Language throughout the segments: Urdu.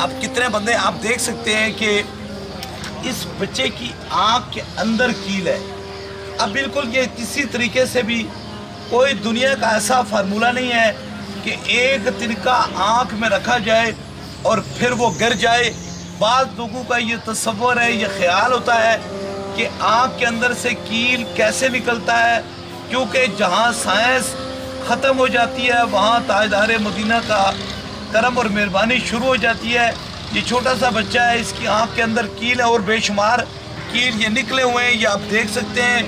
اب کتنے بندے آپ دیکھ سکتے ہیں کہ اس بچے کی آنکھ کے اندر کیل ہے. اب بالکل یہ کسی طریقے سے بھی کوئی دنیا کا ایسا فارمولہ نہیں ہے کہ ایک تنکا آنکھ میں رکھا جائے اور پھر وہ گر جائے. بعض لوگوں کا یہ تصور ہے، یہ خیال ہوتا ہے کہ آنکھ کے اندر سے کیل کیسے نکلتا ہے، کیونکہ جہاں سائنس ختم ہو جاتی ہے وہاں تاجدار مدینہ کا کرم اور مہربانی شروع ہو جاتی ہے. یہ چھوٹا سا بچہ ہے، اس کی آنکھ کے اندر کیل ہے اور بے شمار کیل یہ نکلے ہوئے ہیں. یہ آپ دیکھ سکتے ہیں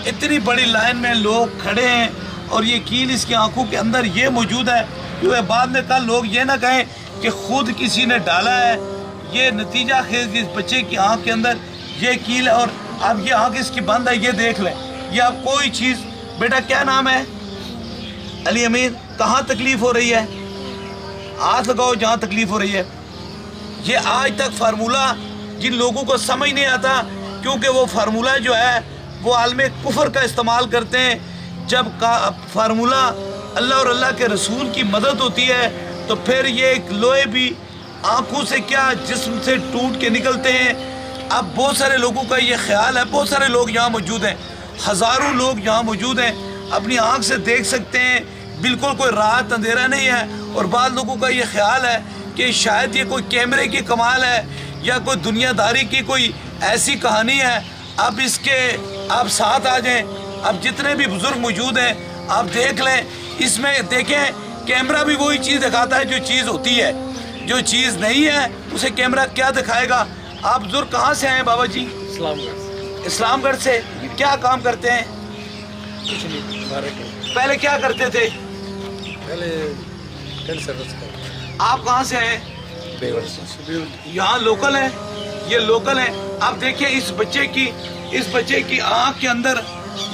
اتنی بڑی لائن میں لوگ کھڑے ہیں اور یہ کیل اس کی آنکھوں کے اندر یہ موجود ہے. کیونکہ بعد میں کل لوگ یہ نہ کہیں کہ خود کسی نے ڈالا ہے. یہ نتیجہ خیز اس بچے کی آنکھ کے اندر یہ کیل ہے. اور اب یہ آنکھ اس کی بند ہے، یہ دیکھ لیں. یہ اب کوئی چیز، بیٹا کیا نام ہے؟ علی امین. کہاں تکلیف ہو رہی ہے؟ ہاتھ لگاؤ جہاں تکلیف ہو رہی ہے. یہ آج تک فارمولہ جن لوگوں کو سمجھ نہیں آتا، کیونکہ وہ فارمولہ جو ہے وہ عالم کفر کا استعمال کرتے ہیں. جب فارمولہ اللہ اور اللہ کے رسول کی مدد ہوتی ہے تو پھر یہ ایک لوہے بھی آنکھوں سے کیا جسم سے ٹوٹ کے نکلتے ہیں. اب بہت سارے لوگوں کا یہ خیال ہے، بہت سارے لوگ یہاں موجود ہیں، ہزاروں لوگ یہاں موجود ہیں، اپنی آنکھ سے دیکھ سکتے ہیں، بالکل کوئی رات اندھیرا نہیں ہے. اور بعض لوگوں کا یہ خیال ہے کہ شاید یہ کوئی کیمرے کی کمال ہے یا کوئی دنیا داری کی کوئی ایسی کہانی ہے. اب اس کے آپ ساتھ آ جائیں. اب جتنے بھی بزرگ موجود ہیں آپ دیکھ لیں. اس میں دیکھیں کیمرہ بھی وہی چیز دکھاتا ہے جو چیز ہوتی ہے، جو چیز نہیں ہے اسے کیمرہ کیا دکھائے گا. آپ بزرگ کہاں سے ہیں بابا جی؟ اسلام گڑھ سے. کیا کام کرتے ہیں؟ پہلے کیا کرتے تھے؟ آپ کہاں سے ہیں؟ یہاں لوکل ہیں. یہ لوکل ہیں. آپ دیکھیں اس بچے کی آنکھ کے اندر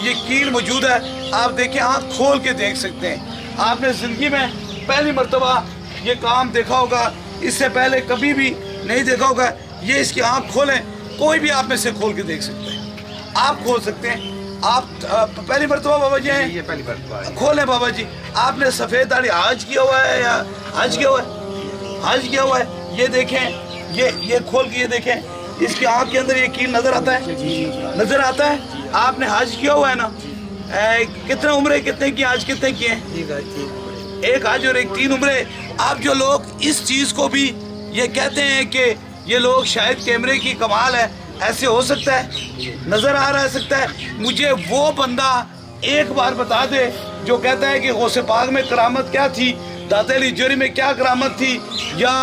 یہ کیل موجود ہے. آپ دیکھیں آنکھ کھول کے دیکھ سکتے ہیں. آپ نے زندگی میں پہلی مرتبہ یہ کام دیکھا ہوگا، اس سے پہلے کبھی بھی نہیں دیکھا ہوگا. یہ اس کی آنکھ کھولیں، کوئی بھی آپ میں سے کھول کے دیکھ سکتے ہیں. آپ کھول سکتے ہیں. آپ پہلی مرتبہ بابا جی ہیں؟ یہ پہلی مرتبہ. کھولیں بابا جی. آپ نے سفید داڑھی حج کیا ہوا ہے یا حج کیا ہوا ہے؟ حج کیا ہوا ہے. یہ دیکھیں، یہ کھول کے یہ دیکھیں اس کی آنکھ کے اندر یہ کیل نظر آتا ہے؟ نظر آتا ہے. آپ نے حج کیا ہوا ہے نا؟ کتنے عمرے کتنے کی حج کتنے کی ہیں؟ ایک حج اور ایک 3 عمرے. آپ جو لوگ اس چیز کو بھی یہ کہتے ہیں کہ یہ لوگ شاید کیمرے کی کمال ہے، ایسے ہو سکتا ہے؟ نظر آ رہا سکتا ہے. مجھے وہ بندہ ایک بار بتا دے جو کہتا ہے کہ غوث پاک میں کرامت کیا تھی، داتا علی جوہری میں کیا کرامت تھی، یا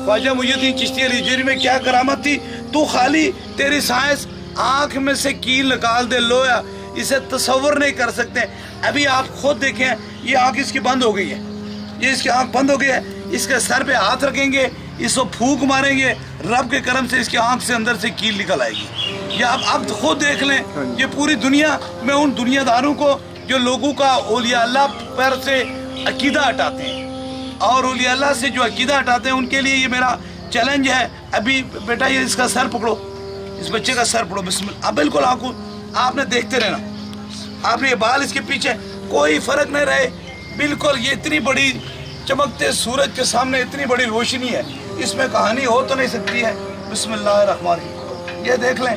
خواجہ محی الدین چشتی علی جوہری میں کیا کرامت تھی. تو خالی تیری سائنس آنکھ میں سے کیل نکال دے لویا، اسے تصور نہیں کر سکتے. ابھی آپ خود دیکھیں یہ آنکھ اس کی بند ہو گئی ہے. یہ اس کی آنکھ بند ہو گئی ہے. اس کے سر پہ ہاتھ رکھیں گے، اس کو پھونک ماریں گے، رب کے کرم سے اس کی آنکھ سے اندر سے کیل نکل آئے گی. یہ آپ خود دیکھ لیں. یہ پوری دنیا میں ان دنیا داروں کو جو لوگوں کا اولیاء اللہ پر سے عقیدہ ہٹاتے ہیں اور اولیاء اللہ سے جو عقیدہ ہٹاتے ہیں ان کے لیے یہ میرا چیلنج ہے. ابھی بیٹا یہ اس کا سر پکڑو، اس بچے کا سر پکڑو. بسم اللہ. اب بالکل آنکھوں آپ نے دیکھتے رہنا. آپ نے یہ بال اس کے پیچھے کوئی فرق نہیں رہے. بالکل یہ اتنی بڑی چمکتے سورج کے سامنے اتنی بڑی روشنی ہے، اس میں کہانی ہو تو نہیں سکتی ہے. بسم اللہ الرحمن الرحیم. یہ دیکھ لیں.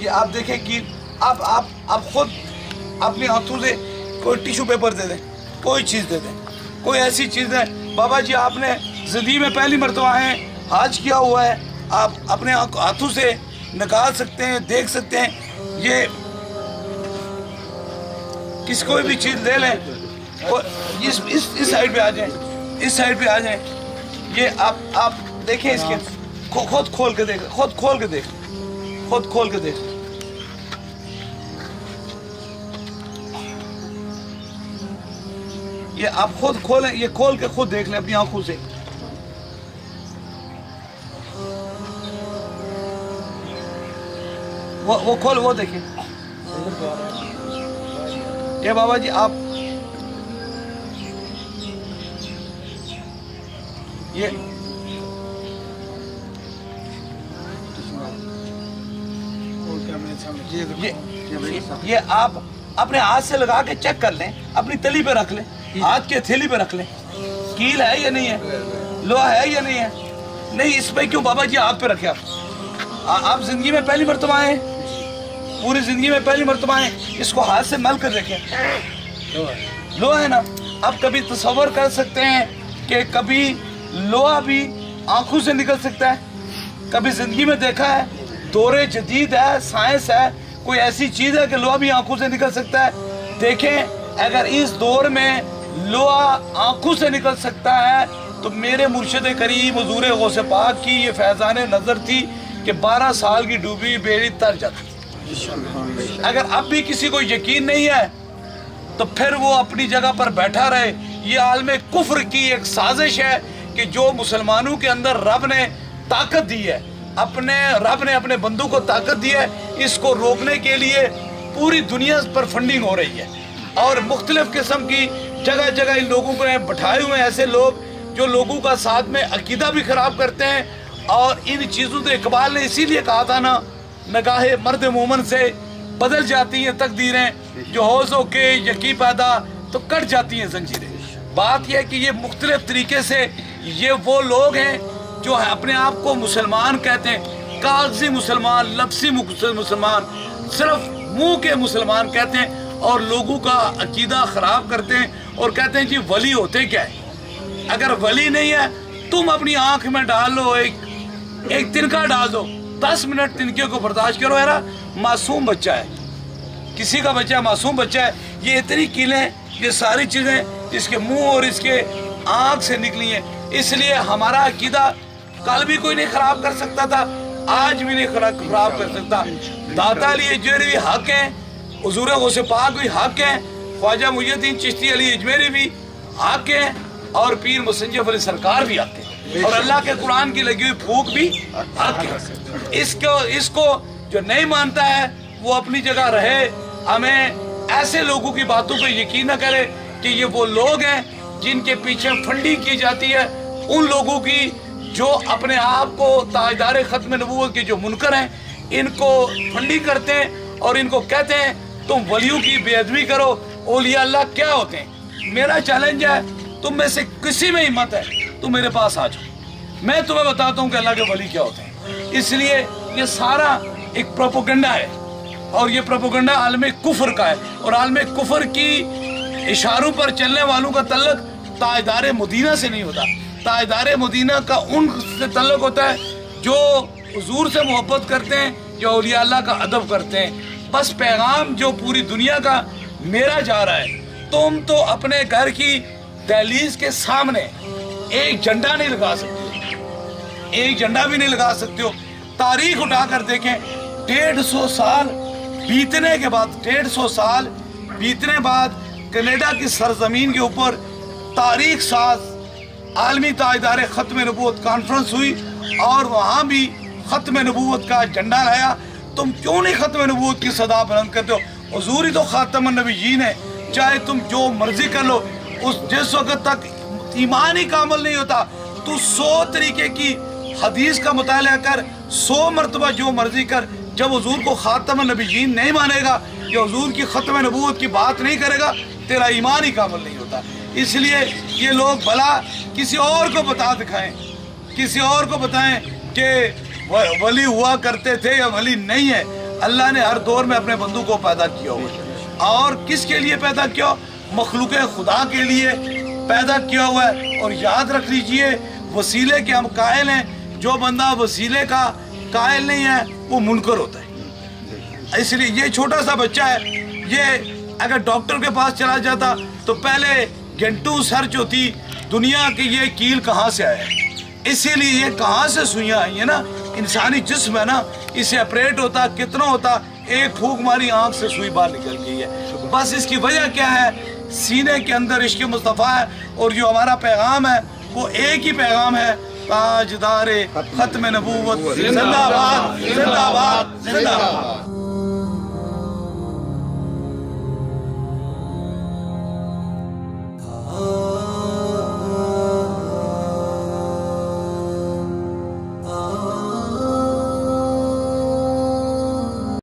یہ آپ دیکھیں کہ آپ خود اپنی ہاتھوں سے کوئی ٹیشو پیپر دے دیں، کوئی چیز دے دیں، کوئی ایسی چیز دیں. بابا جی آپ نے زندگی میں پہلی مرتبہ ہیں، حج کیا ہوا ہے، آپ اپنے ہاتھوں سے نکال سکتے ہیں، دیکھ سکتے ہیں. یہ کس کوئی بھی چیز لے لیں. اس سائڈ پہ آ جائیں، اس سائڈ پہ آ جائیں. یہ آپ دیکھیں اس کے خود کھول کے دیکھ، خود کھول کے دیکھ، خود کھول کے دیکھ. یہ آپ خود کھولیں، یہ کھول کے خود دیکھ لیں اپنی آنکھوں سے. وہ کھول، وہ دیکھیں. یہ بابا جی آپ یہ آپ اپنے ہاتھ سے لگا کے چیک کر لیں، اپنی تلی پہ رکھ لیں. ہاتھ کی ہتھیلی پہ رکھ لیں، کیل ہے یا نہیں ہے، لوہا ہے یا نہیں ہے، نہیں اس پہ کیوں بابا جی ہاتھ پہ رکھے آپ زندگی میں پہلی مرتبہ آئے، پوری زندگی میں پہلی مرتبہ آئے، اس کو ہاتھ سے مل کر دیکھیں، لوہا ہے نا۔ اب کبھی تصور کر سکتے ہیں کہ کبھی لوہا بھی آنکھوں سے نکل سکتا ہے؟ کبھی زندگی میں دیکھا ہے؟ دور جدید ہے، سائنس ہے، کوئی ایسی چیز ہے کہ لوہا بھی آنکھوں سے نکل سکتا ہے؟ دیکھیں اگر اس دور میں لوہا آنکھوں سے نکل سکتا ہے تو میرے مرشد کریم حضور غوث پاک کی یہ فیضان نظر تھی کہ 12 سال کی ڈوبی بیڑی تر جاتی۔ اگر اب بھی کسی کو یقین نہیں ہے تو پھر وہ اپنی جگہ پر بیٹھا رہے۔ یہ عالم کفر کی ایک سازش ہے کہ جو مسلمانوں کے اندر رب نے طاقت دی ہے، رب نے اپنے بندوں کو طاقت دی ہے، اس کو روکنے کے لیے پوری دنیا پر فنڈنگ ہو رہی ہے، اور مختلف قسم کی جگہ جگہ ان لوگوں کو بٹھائے ہوئے ہیں ایسے لوگ جو لوگوں کا ساتھ میں عقیدہ بھی خراب کرتے ہیں۔ اور ان چیزوں سے اقبال نے اسی لیے کہا تھا نا، نگاہ مرد مومن سے بدل جاتی ہیں تقدیریں، جو حوضوں کے یقی پیدا تو کٹ جاتی ہیں زنجیریں۔ بات یہ ہے کہ یہ مختلف طریقے سے یہ وہ لوگ ہیں جو اپنے آپ کو مسلمان کہتے ہیں، کاغذی مسلمان، لفظی مسلمان، صرف منہ کے مسلمان کہتے ہیں، اور لوگوں کا عقیدہ خراب کرتے ہیں اور کہتے ہیں جی ولی ہوتے کیا ہے؟ اگر ولی نہیں ہے تم اپنی آنکھ میں ڈال لو ایک تنکا ڈال دو، 10 منٹ تنکے کو برداشت کرو، یار معصوم بچہ ہے، کسی کا بچہ معصوم بچہ ہے، یہ اتنی کیلیں، یہ ساری چیزیں اس کے منہ اور اس کے آنکھ سے نکلی ہیں۔ اس لیے ہمارا عقیدہ کل بھی کوئی نہیں خراب کر سکتا تھا، آج بھی نہیں خراب کر سکتا۔ داتا علی اجمیری بھی حق ہیں، حضور غوث پاک بھی حق ہیں، خواجہ محی الدین چشتی علی اجمیری بھی حق ہیں، اور پیر مسنجف علی سرکار بھی حق ہیں، اور اللہ کے قرآن کی لگی ہوئی پھوک بھی حق ہے۔ اس کو جو نہیں مانتا ہے وہ اپنی جگہ رہے، ہمیں ایسے لوگوں کی باتوں پہ یقین نہ کرے کہ یہ وہ لوگ ہیں جن کے پیچھے فنڈنگ کی جاتی ہے، ان لوگوں کی جو اپنے آپ کو تاجدار ختم نبوت کے جو منکر ہیں، ان کو فنڈنگ کرتے ہیں اور ان کو کہتے ہیں تم ولیوں کی بے ادبی کرو۔ اولیاء اللہ کیا ہوتے ہیں؟ میرا چیلنج ہے، تم میں سے کسی میں ہمت ہے تو میرے پاس آ جاؤ، میں تمہیں بتاتا ہوں کہ اللہ کے ولی کیا ہوتے ہیں۔ اس لیے یہ سارا ایک پروپیگنڈا ہے، اور یہ پروپیگنڈا عالم کفر کا ہے، اور عالم کفر کی اشاروں پر چلنے والوں کا تعلق تاجدار مدینہ سے نہیں ہوتا، تاجدار مدینہ کا ان سے تعلق ہوتا ہے جو حضور سے محبت کرتے ہیں، جو اولیاء اللہ کا ادب کرتے ہیں۔ بس پیغام جو پوری دنیا کا میرا جا رہا ہے، تم تو اپنے گھر کی دہلیز کے سامنے ایک جھنڈا نہیں لگا سکتے، ایک جھنڈا بھی نہیں لگا سکتے ہو۔ تاریخ اٹھا کر دیکھیں، 150 سال بیتنے کے بعد، 150 سال بیتنے بعد کینیڈا کی سرزمین کے اوپر تاریخ ساز عالمی تاجدار ختم نبوت کانفرنس ہوئی، اور وہاں بھی ختم نبوت کا جھنڈا لایا۔ تم کیوں نہیں ختم نبوت کی صدا بلند کرتے ہو؟ حضور ہی تو خاتم النبیین ہے، چاہے تم جو مرضی کر لو، جس وقت تک ایمان ہی کامل نہیں ہوتا تو 100 طریقے کی حدیث کا مطالعہ کر، 100 مرتبہ جو مرضی کر، جب حضور کو خاتم النبیین نہیں مانے گا یا حضور کی ختم نبوت کی بات نہیں کرے گا، تیرا ایمان ہی کامل نہیں ہوتا۔ اس لیے یہ لوگ بھلا کسی اور کو بتا دکھائیں، کسی اور کو بتائیں کہ ولی ہوا کرتے تھے یا ولی نہیں ہے۔ اللہ نے ہر دور میں اپنے بندوں کو پیدا کیا ہوا ہے، اور کس کے لیے پیدا کیا؟ مخلوق خدا کے لیے پیدا کیا ہوا ہے۔ اور یاد رکھ لیجئے، وسیلے کے ہم قائل ہیں، جو بندہ وسیلے کا قائل نہیں ہے وہ منکر ہوتا ہے۔ اس لیے یہ چھوٹا سا بچہ ہے، یہ اگر ڈاکٹر کے پاس چلا جاتا تو پہلے گھنٹوں سرچ ہوتی دنیا کی یہ کیل کہاں سے آیا ہے، اسی لیے یہ کہاں سے سوئیاں آئی ہیں نا، انسانی جسم ہے نا، اسے اپریٹ ہوتا کتنا ہوتا، ایک پھونک ماری آنکھ سے سوئی باہر نکل گئی ہے۔ بس اس کی وجہ کیا ہے؟ سینے کے اندر عشق مصطفیٰ ہے، اور جو ہمارا پیغام ہے وہ ایک ہی پیغام ہے، تاجدار ختم نبوت زندہ باد، زندہ باد، زندہ باد۔